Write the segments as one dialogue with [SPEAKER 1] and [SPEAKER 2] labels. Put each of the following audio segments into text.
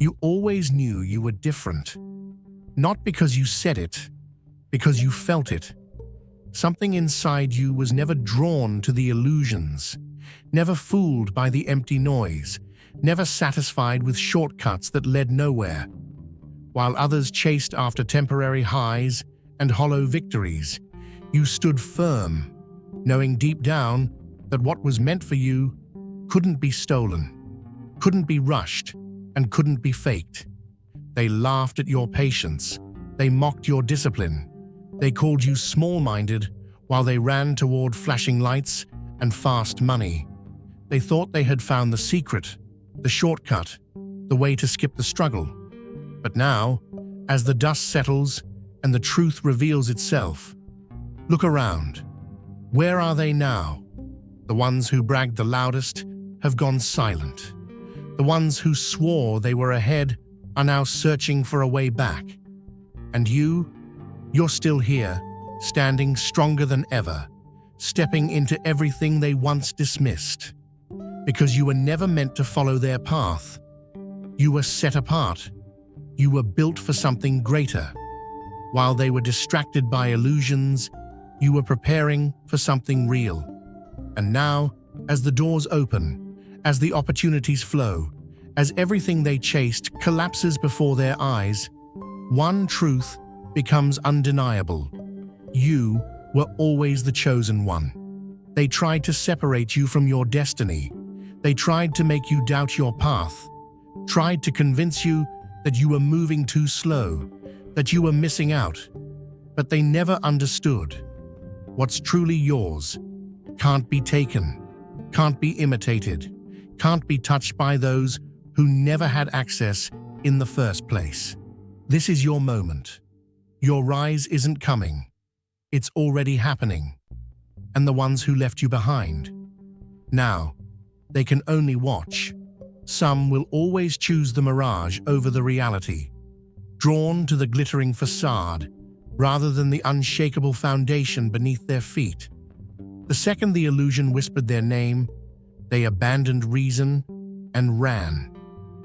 [SPEAKER 1] You always knew you were different. Not because you said it, because you felt it. Something inside you was never drawn to the illusions, never fooled by the empty noise, never satisfied with shortcuts that led nowhere. While others chased after temporary highs and hollow victories, you stood firm, knowing deep down that what was meant for you couldn't be stolen, couldn't be rushed, and couldn't be faked. They laughed at your patience. They mocked your discipline. They called you small-minded while they ran toward flashing lights and fast money. They thought they had found the secret, the shortcut, the way to skip the struggle. But now, as the dust settles and the truth reveals itself, look around. Where are they now? The ones who bragged the loudest have gone silent. The ones who swore they were ahead are now searching for a way back. And you're still here, standing stronger than ever, stepping into everything they once dismissed. Because you were never meant to follow their path. You were set apart. You were built for something greater. While they were distracted by illusions, you were preparing for something real. And now, as the doors open, as the opportunities flow, as everything they chased collapses before their eyes, one truth becomes undeniable. You were always the chosen one. They tried to separate you from your destiny. They tried to make you doubt your path, tried to convince you that you were moving too slow, that you were missing out. But they never understood. What's truly yours can't be taken, can't be imitated, can't be touched by those who never had access in the first place. This is your moment. Your rise isn't coming. It's already happening. And the ones who left you behind, now, they can only watch. Some will always choose the mirage over the reality, drawn to the glittering facade rather than the unshakable foundation beneath their feet. The second the illusion whispered their name, they abandoned reason and ran.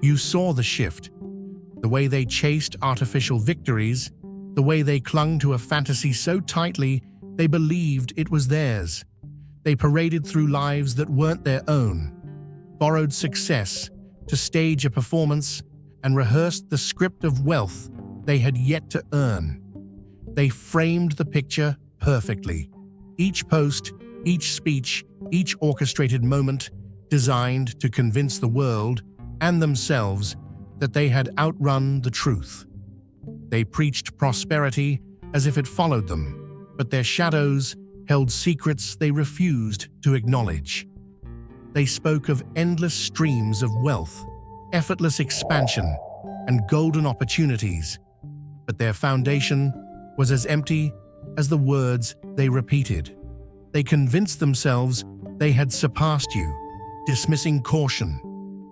[SPEAKER 1] You saw the shift, the way they chased artificial victories, the way they clung to a fantasy so tightly they believed it was theirs. They paraded through lives that weren't their own, borrowed success to stage a performance, and rehearsed the script of wealth they had yet to earn. They framed the picture perfectly. Each post, each speech, each orchestrated moment designed to convince the world and themselves that they had outrun the truth. They preached prosperity as if it followed them, but their shadows held secrets they refused to acknowledge. They spoke of endless streams of wealth, effortless expansion, and golden opportunities, but their foundation was as empty as the words they repeated. They convinced themselves they had surpassed you, dismissing caution,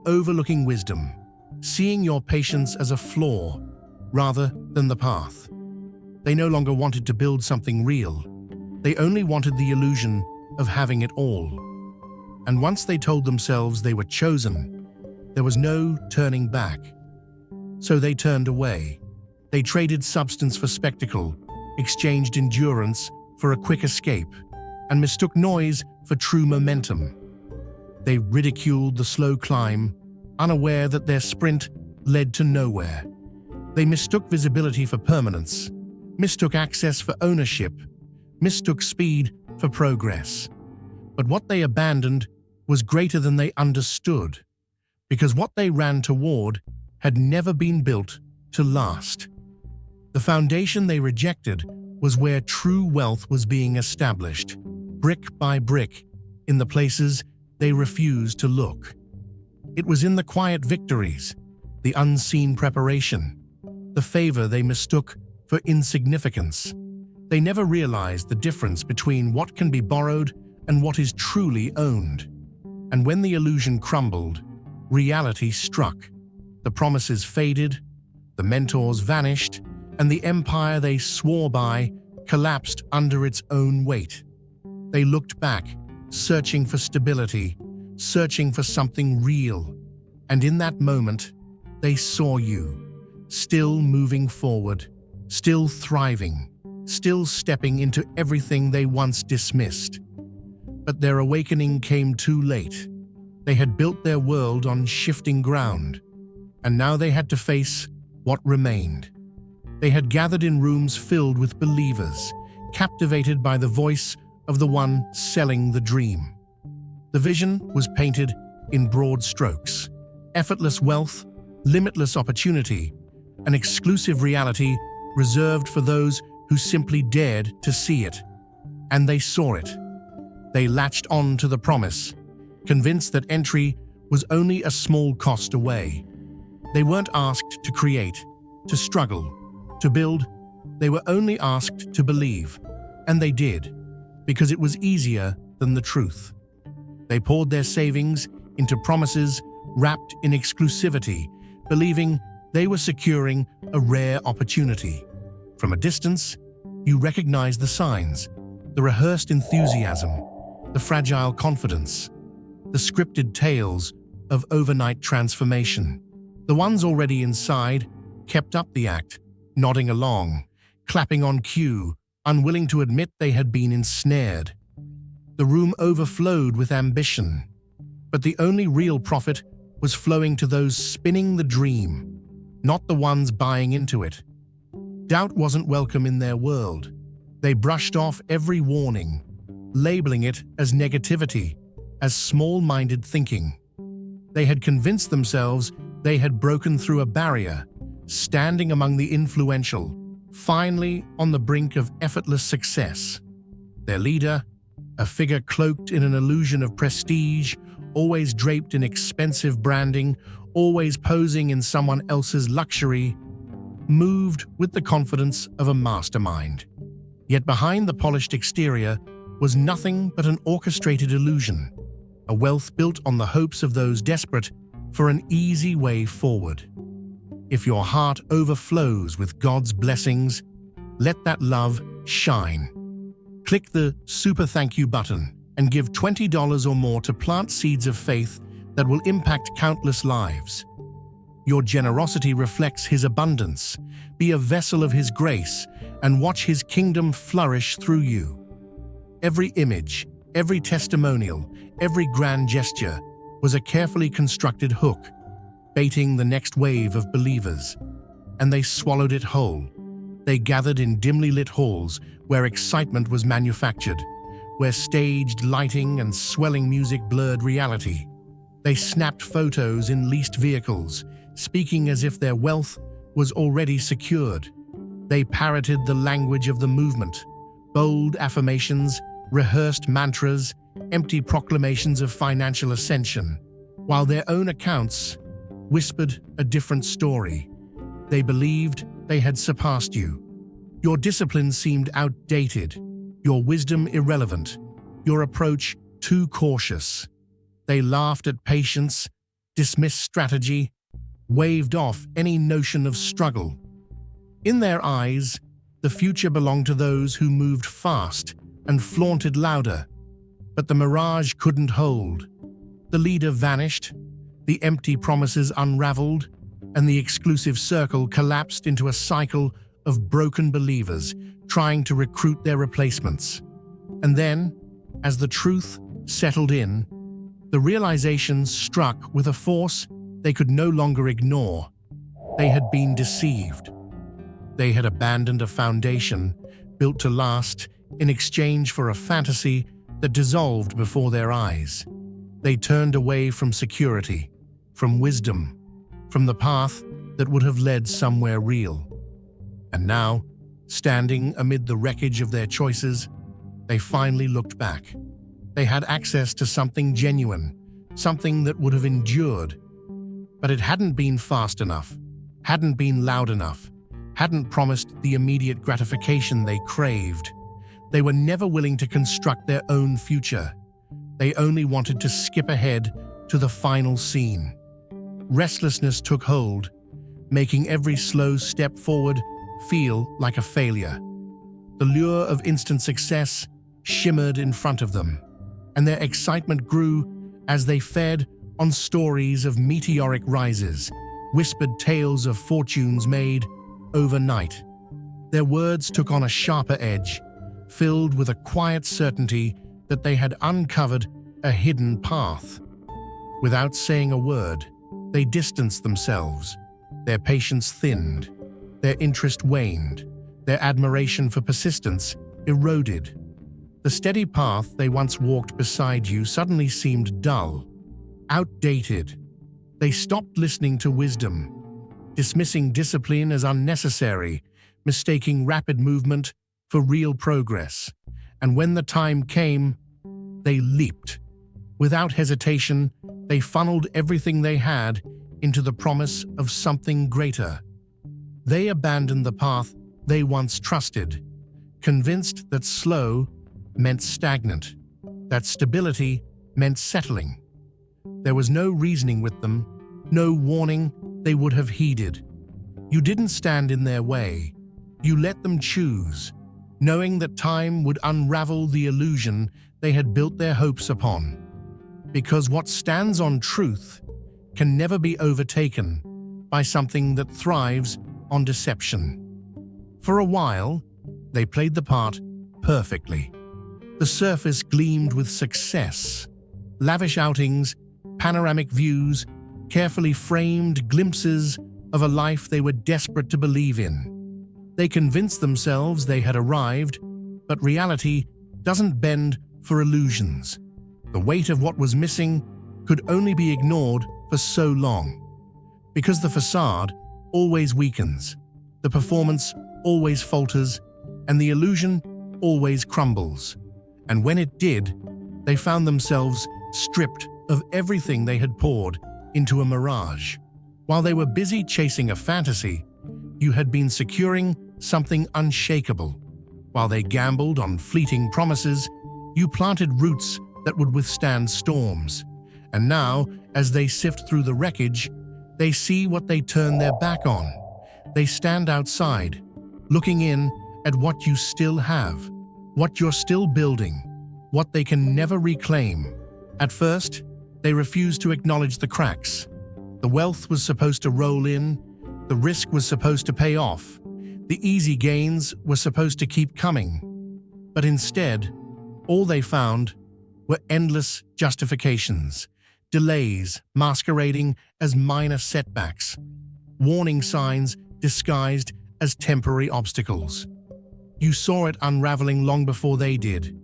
[SPEAKER 1] overlooking wisdom, seeing your patience as a flaw rather than the path. They no longer wanted to build something real. They only wanted the illusion of having it all. And once they told themselves they were chosen, there was no turning back. So they turned away. They traded substance for spectacle, exchanged endurance for a quick escape, and mistook noise for true momentum. They ridiculed the slow climb, unaware that their sprint led to nowhere. They mistook visibility for permanence, mistook access for ownership, mistook speed for progress. But what they abandoned was greater than they understood, because what they ran toward had never been built to last. The foundation they rejected was where true wealth was being established, brick by brick, in the places they refused to look. It was in the quiet victories, the unseen preparation, the favor they mistook for insignificance. They never realized the difference between what can be borrowed and what is truly owned. And when the illusion crumbled, reality struck. The promises faded, the mentors vanished, and the empire they swore by collapsed under its own weight. They looked back, searching for stability, searching for something real. And in that moment, they saw you, still moving forward, still thriving, still stepping into everything they once dismissed. But their awakening came too late. They had built their world on shifting ground, and now they had to face what remained. They had gathered in rooms filled with believers, captivated by the voice of the one selling the dream. The vision was painted in broad strokes: effortless wealth, limitless opportunity, an exclusive reality reserved for those who simply dared to see it. And they saw it. They latched on to the promise, convinced that entry was only a small cost away. They weren't asked to create, to struggle, to build. They were only asked to believe. And they did, because it was easier than the truth. They poured their savings into promises wrapped in exclusivity, believing they were securing a rare opportunity. From a distance, you recognized the signs: the rehearsed enthusiasm, the fragile confidence, the scripted tales of overnight transformation. The ones already inside kept up the act, nodding along, clapping on cue, unwilling to admit they had been ensnared. The room overflowed with ambition, but the only real profit was flowing to those spinning the dream, not the ones buying into it. Doubt wasn't welcome in their world. They brushed off every warning, labeling it as negativity, as small-minded thinking. They had convinced themselves they had broken through a barrier, standing among the influential, finally on the brink of effortless success. Their leader, a figure cloaked in an illusion of prestige, always draped in expensive branding, always posing in someone else's luxury, moved with the confidence of a mastermind. Yet behind the polished exterior was nothing but an orchestrated illusion, a wealth built on the hopes of those desperate for an easy way forward. If your heart overflows with God's blessings, let that love shine. Click the Super Thank You button and give $20 or more to plant seeds of faith that will impact countless lives. Your generosity reflects His abundance. Be a vessel of His grace and watch His kingdom flourish through you. Every image, every testimonial, every grand gesture was a carefully constructed hook, baiting the next wave of believers. And they swallowed it whole. They gathered in dimly lit halls where excitement was manufactured, where staged lighting and swelling music blurred reality. They snapped photos in leased vehicles, speaking as if their wealth was already secured. They parroted the language of the movement: bold affirmations, rehearsed mantras, empty proclamations of financial ascension, while their own accounts whispered a different story. They believed they had surpassed you. Your discipline seemed outdated, your wisdom irrelevant, your approach too cautious. They laughed at patience, dismissed strategy, waved off any notion of struggle. In their eyes, the future belonged to those who moved fast and flaunted louder. But the mirage couldn't hold. The leader vanished, the empty promises unraveled, and the exclusive circle collapsed into a cycle of broken believers trying to recruit their replacements. And then, as the truth settled in, the realization struck with a force they could no longer ignore. They had been deceived. They had abandoned a foundation built to last in exchange for a fantasy that dissolved before their eyes. They turned away from security, from wisdom, from the path that would have led somewhere real. And now, standing amid the wreckage of their choices, they finally looked back. They had access to something genuine, something that would have endured. But it hadn't been fast enough, hadn't been loud enough, hadn't promised the immediate gratification they craved. They were never willing to construct their own future. They only wanted to skip ahead to the final scene. Restlessness took hold, making every slow step forward feel like a failure. The lure of instant success shimmered in front of them, and their excitement grew as they fed on stories of meteoric rises, whispered tales of fortunes made overnight. Their words took on a sharper edge, filled with a quiet certainty that they had uncovered a hidden path. Without saying a word, they distanced themselves. Their patience thinned, their interest waned, their admiration for persistence eroded. The steady path they once walked beside you suddenly seemed dull, outdated. They stopped listening to wisdom, dismissing discipline as unnecessary, mistaking rapid movement for real progress. And when the time came, they leaped. Without hesitation, they funneled everything they had into the promise of something greater. They abandoned the path they once trusted, convinced that slow meant stagnant, that stability meant settling. There was no reasoning with them, no warning they would have heeded. You didn't stand in their way. You let them choose, knowing that time would unravel the illusion they had built their hopes upon. Because what stands on truth can never be overtaken by something that thrives on deception. For a while, they played the part perfectly. The surface gleamed with success, lavish outings, panoramic views, carefully framed glimpses of a life they were desperate to believe in. They convinced themselves they had arrived, but reality doesn't bend for illusions. The weight of what was missing could only be ignored for so long. Because the facade always weakens, the performance always falters, and the illusion always crumbles. And when it did, they found themselves stripped of everything they had poured into a mirage. While they were busy chasing a fantasy, you had been securing something unshakable. While they gambled on fleeting promises, you planted roots that would withstand storms. And now, as they sift through the wreckage, they see what they turned their back on. They stand outside, looking in at what you still have, what you're still building, what they can never reclaim. At first, they refused to acknowledge the cracks. The wealth was supposed to roll in, the risk was supposed to pay off, the easy gains were supposed to keep coming. But instead, all they found were endless justifications, delays masquerading as minor setbacks, warning signs disguised as temporary obstacles. You saw it unraveling long before they did.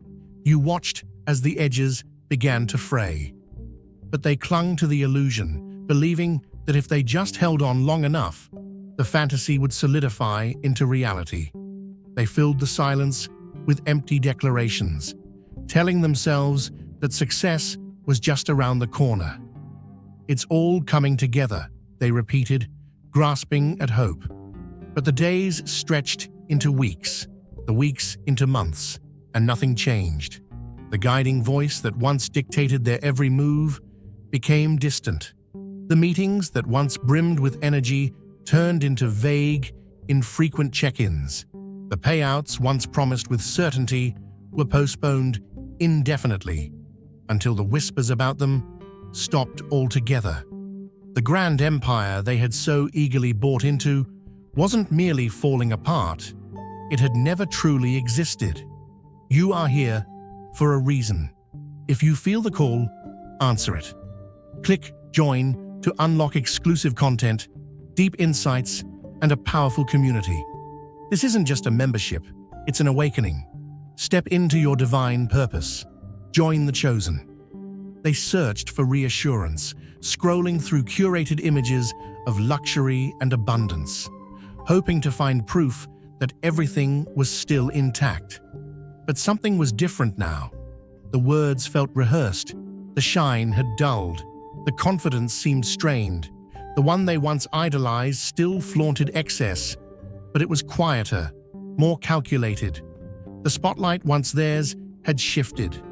[SPEAKER 1] You watched as the edges began to fray. But they clung to the illusion, believing that if they just held on long enough, the fantasy would solidify into reality. They filled the silence with empty declarations, telling themselves that success was just around the corner. "It's all coming together," they repeated, grasping at hope. But the days stretched into weeks, the weeks into months, and nothing changed. The guiding voice that once dictated their every move became distant. The meetings that once brimmed with energy turned into vague, infrequent check-ins. The payouts once promised with certainty were postponed indefinitely, until the whispers about them stopped altogether. The grand empire they had so eagerly bought into wasn't merely falling apart, it had never truly existed. You are here for a reason. If you feel the call, answer it. Click Join to unlock exclusive content, deep insights, and a powerful community. This isn't just a membership, it's an awakening. Step into your divine purpose. Join the chosen. They searched for reassurance, scrolling through curated images of luxury and abundance, hoping to find proof that everything was still intact. But something was different now. The words felt rehearsed, the shine had dulled, the confidence seemed strained. The one they once idolized still flaunted excess, but it was quieter, more calculated. The spotlight once theirs had shifted.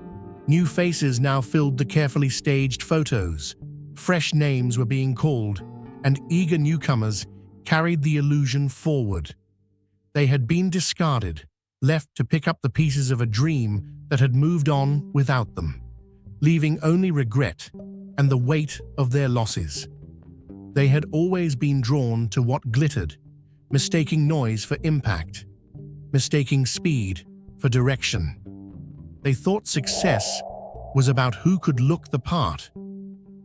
[SPEAKER 1] New faces now filled the carefully staged photos. Fresh names were being called, and eager newcomers carried the illusion forward. They had been discarded, left to pick up the pieces of a dream that had moved on without them, leaving only regret and the weight of their losses. They had always been drawn to what glittered, mistaking noise for impact, mistaking speed for direction. They thought success was about who could look the part,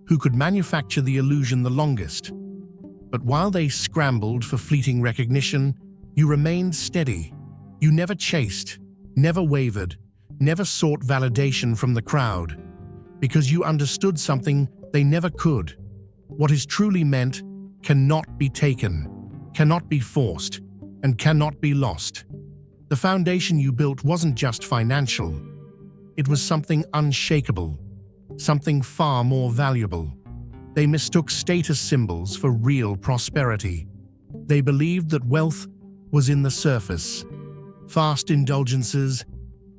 [SPEAKER 1] who could manufacture the illusion the longest. But while they scrambled for fleeting recognition, you remained steady. You never chased, never wavered, never sought validation from the crowd, because you understood something they never could. What is truly meant cannot be taken, cannot be forced, and cannot be lost. The foundation you built wasn't just financial. It was something unshakable, something far more valuable. They mistook status symbols for real prosperity. They believed that wealth was in the surface. Fast indulgences,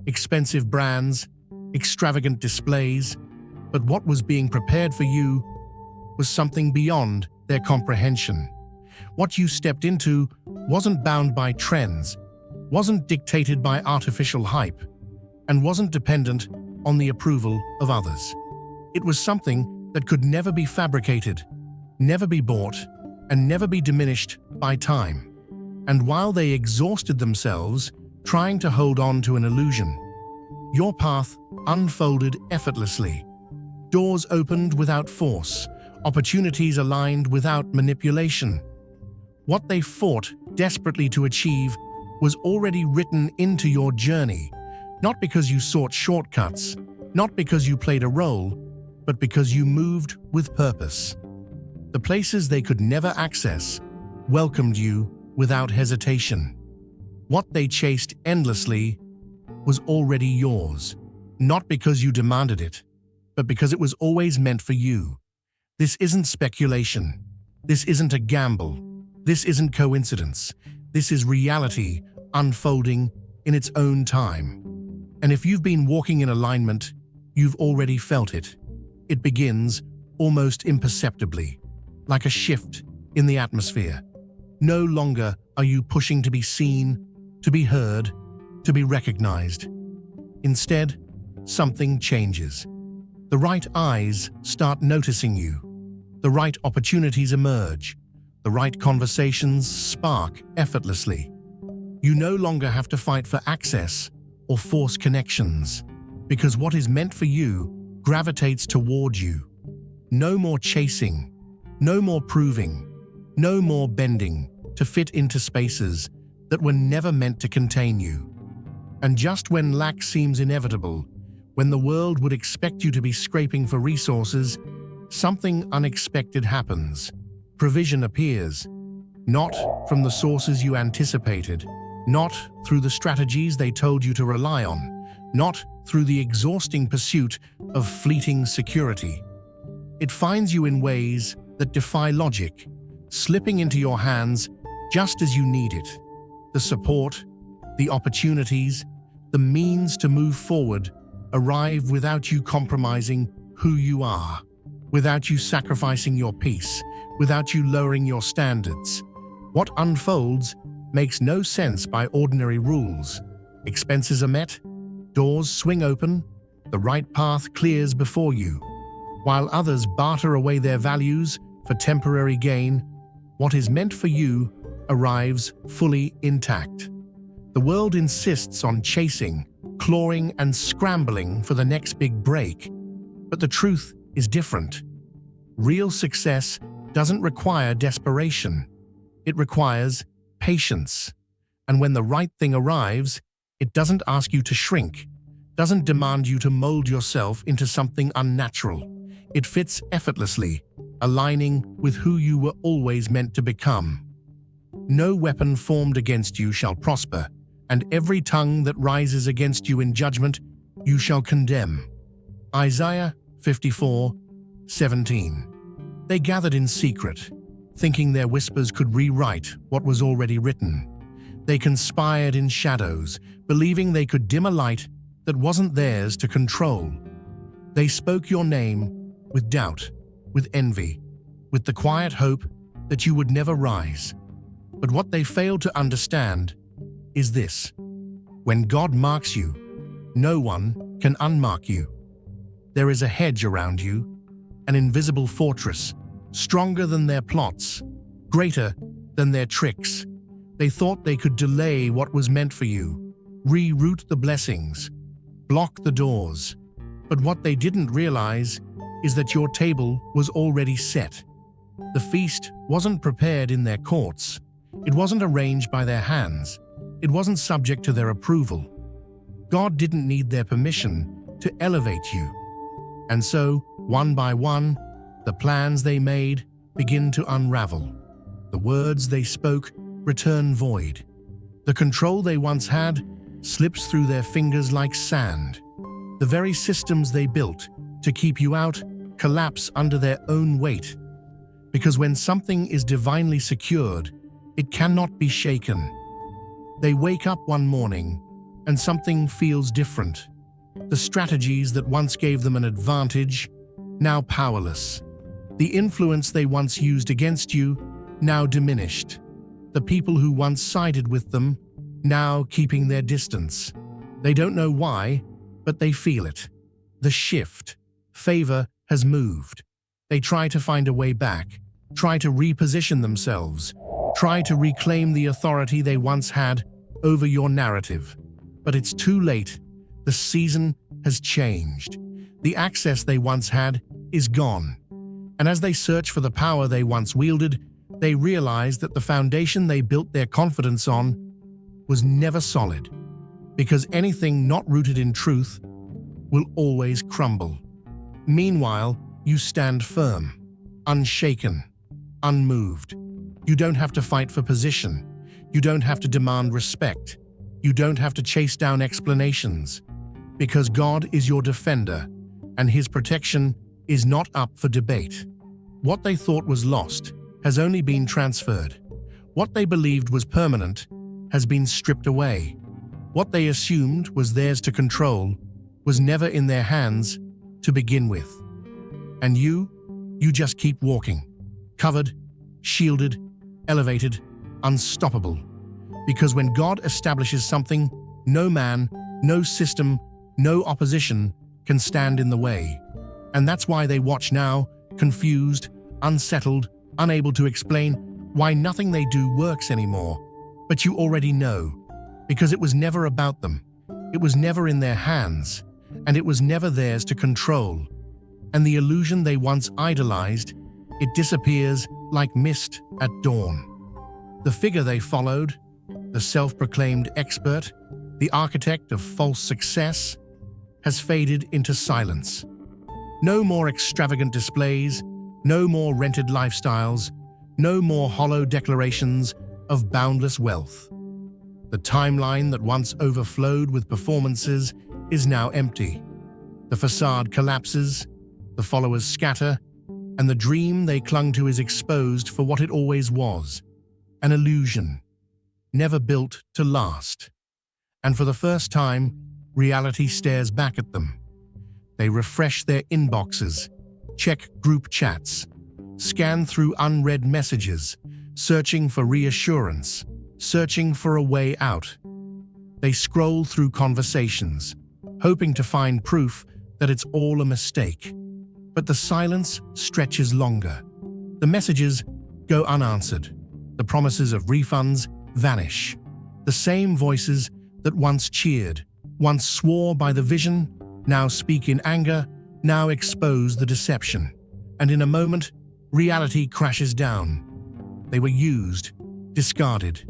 [SPEAKER 1] expensive brands, extravagant displays. But what was being prepared for you was something beyond their comprehension. What you stepped into wasn't bound by trends, wasn't dictated by artificial hype, and wasn't dependent on the approval of others. It was something that could never be fabricated, never be bought, and never be diminished by time. And while they exhausted themselves trying to hold on to an illusion, your path unfolded effortlessly. Doors opened without force, opportunities aligned without manipulation. What they fought desperately to achieve was already written into your journey, not because you sought shortcuts, not because you played a role, but because you moved with purpose. The places they could never access welcomed you without hesitation. What they chased endlessly was already yours, not because you demanded it, but because it was always meant for you. This isn't speculation. This isn't a gamble. This isn't coincidence. This is reality unfolding in its own time. And if you've been walking in alignment, you've already felt it. It begins almost imperceptibly, like a shift in the atmosphere. No longer are you pushing to be seen, to be heard, to be recognized. Instead, something changes. The right eyes start noticing you. The right opportunities emerge. The right conversations spark effortlessly. You no longer have to fight for access or force connections, because what is meant for you gravitates toward you. No more chasing, no more proving, no more bending to fit into spaces that were never meant to contain you. And just when lack seems inevitable, when the world would expect you to be scraping for resources, something unexpected happens. Provision appears, not from the sources you anticipated, not through the strategies they told you to rely on, not through the exhausting pursuit of fleeting security. It finds you in ways that defy logic, slipping into your hands just as you need it. The support, the opportunities, the means to move forward arrive without you compromising who you are, without you sacrificing your peace, without you lowering your standards. What unfolds makes no sense by ordinary rules. Expenses are met, doors swing open, the right path clears before you. While others barter away their values for temporary gain, what is meant for you arrives fully intact. The world insists on chasing, clawing, and scrambling for the next big break. But the truth is different. Real success doesn't require desperation. It requires patience. And when the right thing arrives, it doesn't ask you to shrink, doesn't demand you to mold yourself into something unnatural. It fits effortlessly, aligning with who you were always meant to become. No weapon formed against you shall prosper, and every tongue that rises against you in judgment you shall condemn. Isaiah 54:17. They gathered in secret, thinking their whispers could rewrite what was already written. They conspired in shadows, believing they could dim a light that wasn't theirs to control. They spoke your name with doubt, with envy, with the quiet hope that you would never rise. But what they failed to understand is this: when God marks you, no one can unmark you. There is a hedge around you, an invisible fortress, stronger than their plots, greater than their tricks. They thought they could delay what was meant for you, reroute the blessings, block the doors. But what they didn't realize is that your table was already set. The feast wasn't prepared in their courts. It wasn't arranged by their hands. It wasn't subject to their approval. God didn't need their permission to elevate you. And so, one by one, the plans they made begin to unravel. The words they spoke return void. The control they once had slips through their fingers like sand. The very systems they built to keep you out collapse under their own weight. Because when something is divinely secured, it cannot be shaken. They wake up one morning and something feels different. The strategies that once gave them an advantage, now powerless. The influence they once used against you, now diminished. The people who once sided with them, now keeping their distance. They don't know why, but they feel it. The shift. Favor has moved. They try to find a way back, try to reposition themselves, try to reclaim the authority they once had over your narrative. But it's too late. The season has changed. The access they once had is gone. And as they search for the power they once wielded, they realize that the foundation they built their confidence on was never solid. Because anything not rooted in truth will always crumble. Meanwhile, you stand firm, unshaken, unmoved. You don't have to fight for position. You don't have to demand respect. You don't have to chase down explanations. Because God is your defender, and His protection is not up for debate. What they thought was lost has only been transferred. What they believed was permanent has been stripped away. What they assumed was theirs to control was never in their hands to begin with. And you just keep walking, covered, shielded, elevated, unstoppable. Because when God establishes something, no man, no system, no opposition can stand in the way. And that's why they watch now, confused, unsettled, unable to explain why nothing they do works anymore. But you already know, because it was never about them. It was never in their hands, and it was never theirs to control. And the illusion they once idolized, it disappears like mist at dawn. The figure they followed, the self-proclaimed expert, the architect of false success, has faded into silence. No more extravagant displays, no more rented lifestyles, no more hollow declarations of boundless wealth. The timeline that once overflowed with performances is now empty. The facade collapses, the followers scatter, and the dream they clung to is exposed for what it always was, an illusion, never built to last. And for the first time, reality stares back at them. They refresh their inboxes, check group chats, scan through unread messages, searching for reassurance, searching for a way out. They scroll through conversations, hoping to find proof that it's all a mistake. But the silence stretches longer. The messages go unanswered. The promises of refunds vanish. The same voices that once cheered, once swore by the vision, now speak in anger, now expose the deception. And in a moment, reality crashes down. They were used, discarded,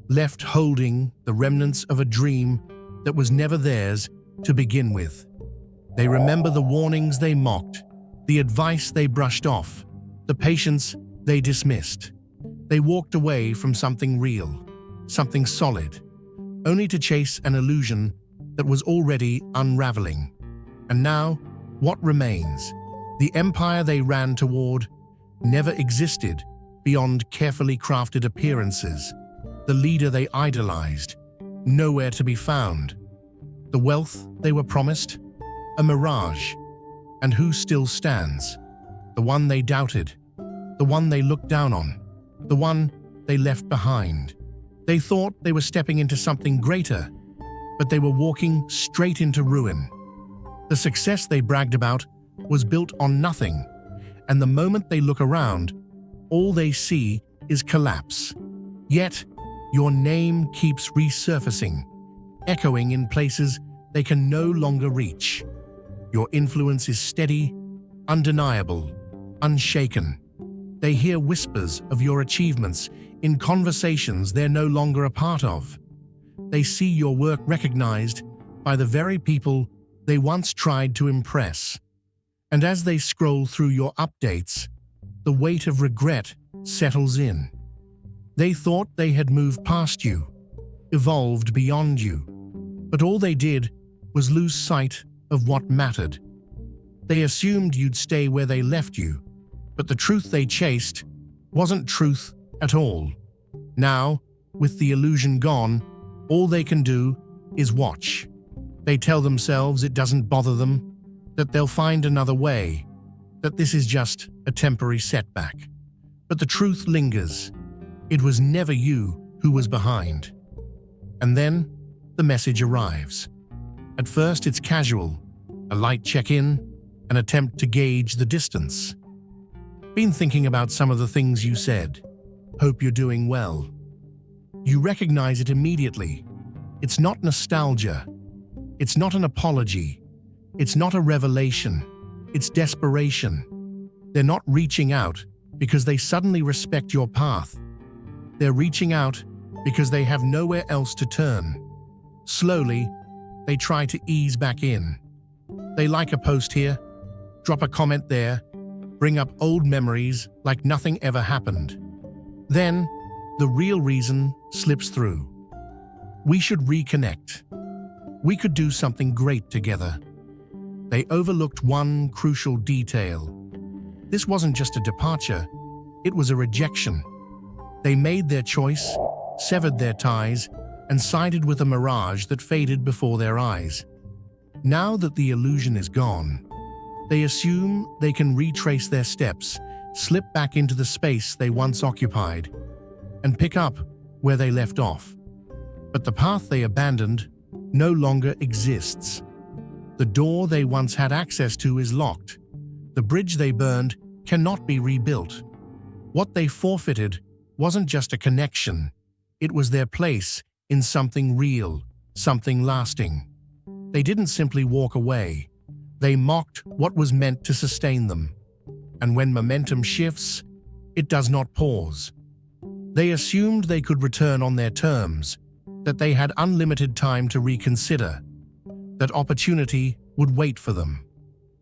[SPEAKER 1] left holding the remnants of a dream that was never theirs to begin with. They remember the warnings they mocked, the advice they brushed off, the patience they dismissed. They walked away from something real, something solid, only to chase an illusion that was already unraveling. And now, what remains? The empire they ran toward never existed beyond carefully crafted appearances. The leader they idolized, nowhere to be found. The wealth they were promised, a mirage. And who still stands? The one they doubted, the one they looked down on, the one they left behind. They thought they were stepping into something greater, but they were walking straight into ruin. The success they bragged about was built on nothing, and the moment they look around, all they see is collapse. Yet, your name keeps resurfacing, echoing in places they can no longer reach. Your influence is steady, undeniable, unshaken. They hear whispers of your achievements in conversations they're no longer a part of. They see your work recognized by the very people they once tried to impress. And as they scroll through your updates, the weight of regret settles in. They thought they had moved past you, evolved beyond you, but all they did was lose sight of what mattered. They assumed you'd stay where they left you, but the truth they chased wasn't truth at all. Now, with the illusion gone, all they can do is watch. They tell themselves it doesn't bother them, that they'll find another way, that this is just a temporary setback. But the truth lingers. It was never you who was behind. And then, the message arrives. At first, it's casual, a light check-in, an attempt to gauge the distance. Been thinking about some of the things you said. Hope you're doing well. You recognize it immediately. It's not nostalgia. It's not an apology. It's not a revelation. It's desperation. They're not reaching out because they suddenly respect your path. They're reaching out because they have nowhere else to turn. Slowly, they try to ease back in. They like a post here, drop a comment there, bring up old memories like nothing ever happened. Then, the real reason slips through. We should reconnect. We could do something great together. They overlooked one crucial detail. This wasn't just a departure, it was a rejection. They made their choice, severed their ties, and sided with a mirage that faded before their eyes. Now that the illusion is gone, they assume they can retrace their steps, slip back into the space they once occupied, and pick up where they left off. But the path they abandoned no longer exists. The door they once had access to is locked. The bridge they burned cannot be rebuilt. What they forfeited wasn't just a connection, it was their place in something real, something lasting. They didn't simply walk away. They mocked what was meant to sustain them. And when momentum shifts, it does not pause. They assumed they could return on their terms, that they had unlimited time to reconsider, that opportunity would wait for them.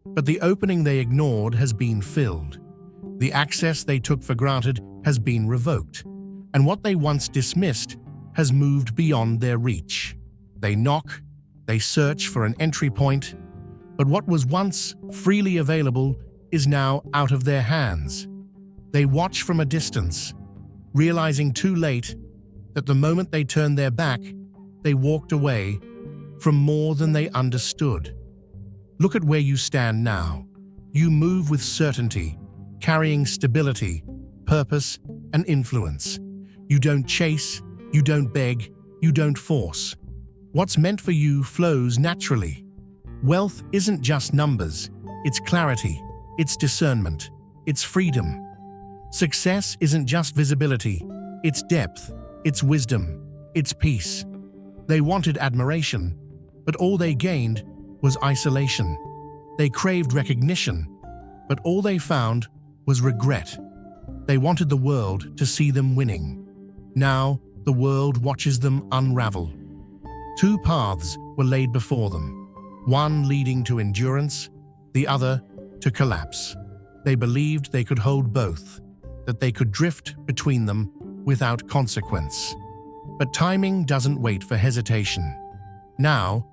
[SPEAKER 1] But the opening they ignored has been filled. The access they took for granted has been revoked, and what they once dismissed has moved beyond their reach. They knock, they search for an entry point, but what was once freely available is now out of their hands. They watch from a distance, realizing too late that the moment they turned their back, they walked away from more than they understood. Look at where you stand now. You move with certainty, carrying stability, purpose, and influence. You don't chase, you don't beg, you don't force. What's meant for you flows naturally. Wealth isn't just numbers, it's clarity, it's discernment, it's freedom. Success isn't just visibility, it's depth, it's wisdom, it's peace. They wanted admiration, but all they gained was isolation. They craved recognition, but all they found was regret. They wanted the world to see them winning. Now, the world watches them unravel. Two paths were laid before them, one leading to endurance, the other to collapse. They believed they could hold both, that they could drift between them without consequence. But timing doesn't wait for hesitation. Now,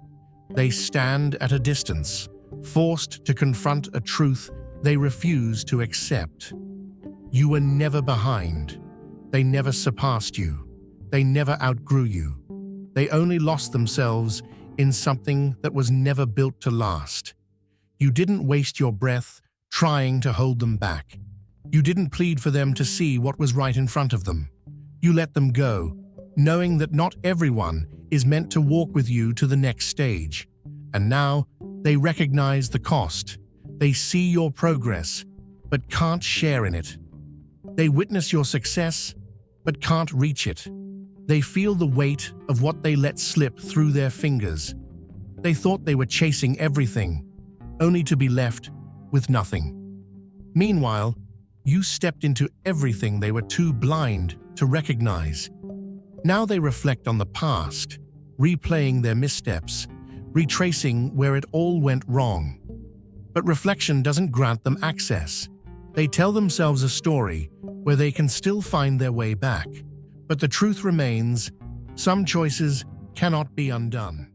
[SPEAKER 1] they stand at a distance, forced to confront a truth they refuse to accept. You were never behind. They never surpassed you. They never outgrew you. They only lost themselves in something that was never built to last. You didn't waste your breath trying to hold them back. You didn't plead for them to see what was right in front of them. You let them go, knowing that not everyone is meant to walk with you to the next stage. And now, they recognize the cost. They see your progress, but can't share in it. They witness your success, but can't reach it. They feel the weight of what they let slip through their fingers. They thought they were chasing everything, only to be left with nothing. Meanwhile, you stepped into everything they were too blind to recognize. Now they reflect on the past, replaying their missteps, retracing where it all went wrong. But reflection doesn't grant them access. They tell themselves a story where they can still find their way back. But the truth remains, some choices cannot be undone.